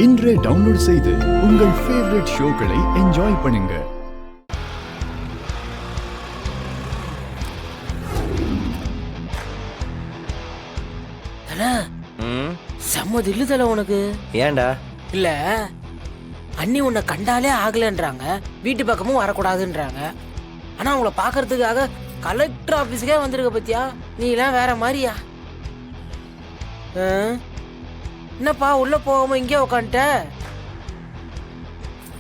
இன்றே டவுன்லோட் செய்து உங்கள் ஃபேவரட் ஷோக்களை என்ஜாய் பண்ணுங்க. செம்ம தில்லுதல உனக்கு. ஏன்டா? இல்ல அண்ணி உன்னை கண்டாலே ஆகலன்றாங்க, வீட்டு பக்கமும் வரக்கூடாதுன்றாங்க. ஆனா அவங்கள பாக்குறதுக்காக கலெக்டர் ஆபீஸுக்கே வந்திருக்க பத்தியா? நீ எல்லாம் வேற மாதிரியா? என்னப்பா உள்ள போகாம இங்கே உக்காண்ட?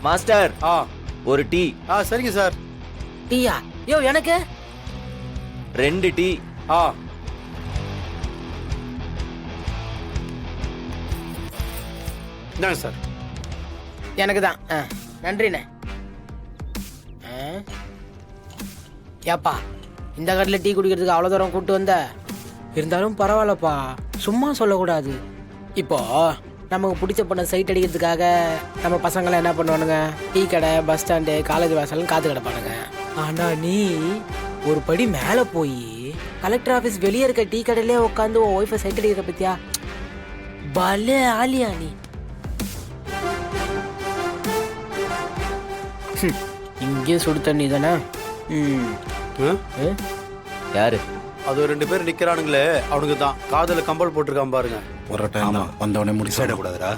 மாஸ்டர் ஒரு டீ. சரிங்க சார். டீயா? யோ எனக்கு 2 டீ. இந்தாங்க சார். எனக்கு தான். நன்றிண்ணே. ஏப்பா இந்த கடையில் டீ குடிக்கிறதுக்கு அவ்வளோ தூரம் கூப்பிட்டு வந்த, இருந்தாலும் பரவாயில்லப்பா, சும்மா சொல்லக்கூடாது. இப்போ நமக்கு பிடிச்ச பொண்ணை சைட் அடிக்கிறதுக்காக நம்ம பசங்களாம் என்ன பண்ணுவானுங்க, டீ கடை, பஸ் ஸ்டாண்டு, காலேஜ் வாசல்னு காத்து கிடப்பானுங்க. ஆனால் நீ ஒரு படி மேலே போய் கலெக்டர் ஆஃபீஸ் வெளியே இருக்க டீ கடையிலே உட்காந்து உன் ஒய்ஃபை சைட் அடிக்கிற பத்தியா? பலே ஆலியா நீ. இங்கே சுடு தண்ணி தானே? யாரு அது 2 பேர் நிக்கிறானுங்களே, அவனுக்கு தான் காதல கம்பல் போட்டிருக்கான் பாருங்க. ஒரு டைம் வந்தவனே முடிச்சிட கூடாதுடா.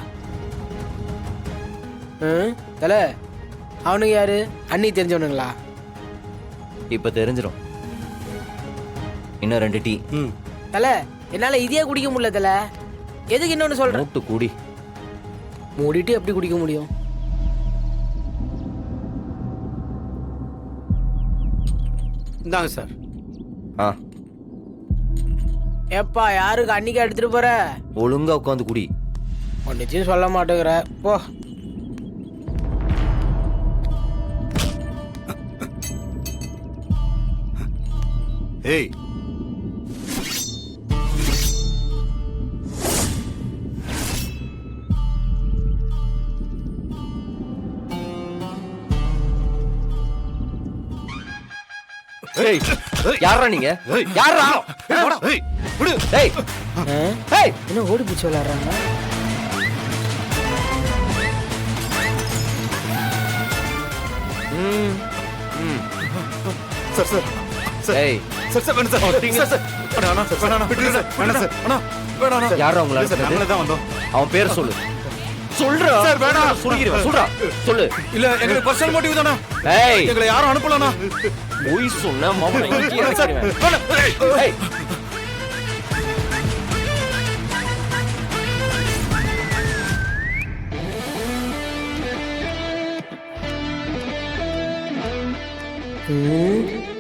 தல அவனுக்கு யாரு? அண்ணி தெரிஞ்சவனுங்களா? இப்ப தெரிஞ்சிடும். இன்னும் 2 டீ. தல என்னால இதே குடிக்க முடியல தல. எதுக்கு இன்னொன்னு சொல்றேன்? மூட்டு கூடி மூடிட்டு எப்படி குடிக்க முடியும்? இந்தாங்க சார். ஏப்பா யாருக்கு அன்னிக்கு எடுத்துட்டு போற? ஒழுங்கா உட்காந்து குடி. ஒன்னுச்சும் சொல்ல மாட்டேங்கிற போ. ஏய், யாரா நீங்க? யாரா? டேய் என்ன ஓடி பிடிச்சி விளையாடுறாங்க? சார் சார் ஏய் சார் சார் வேணாம் சார். சார் சார் வேணாம் சார். வேணாம் விட்டுருங்க சார். வேணாம் சார். வேணாம். யாரா உங்களை சார் அனுப்புனது? நம்மள தான் வந்தோம். அவன் பேர் சொல்லு. சொல்றா சார் வேணாம். சொல்லிடுவேன். சொல்றா சொல்லு. இல்ல எங்களுக்கு பர்சனல் மோட்டிவ் தானே. ஏய் எங்களை யாரும் அனுப்பலனா. போய் சொன்ன மாமா இங்கே சார் இறக்கிடுவேன். வேணாம். ஏய்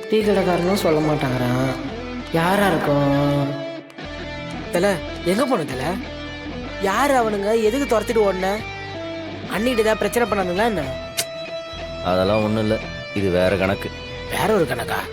டீ கடைக்காரனும் சொல்ல மாட்டாங்கிறான். யாரா இருக்கும்? தல எங்க போன தல? யாரு அவனுங்க? எதுக்கு துரத்திட்டு ஓடன? அண்ணிட்டு ஏதாவது பிரச்சனை பண்ணானுங்களா என்ன? அதெல்லாம் ஒண்ணும் இல்ல. இது வேற கணக்கு. வேற ஒரு கணக்கா?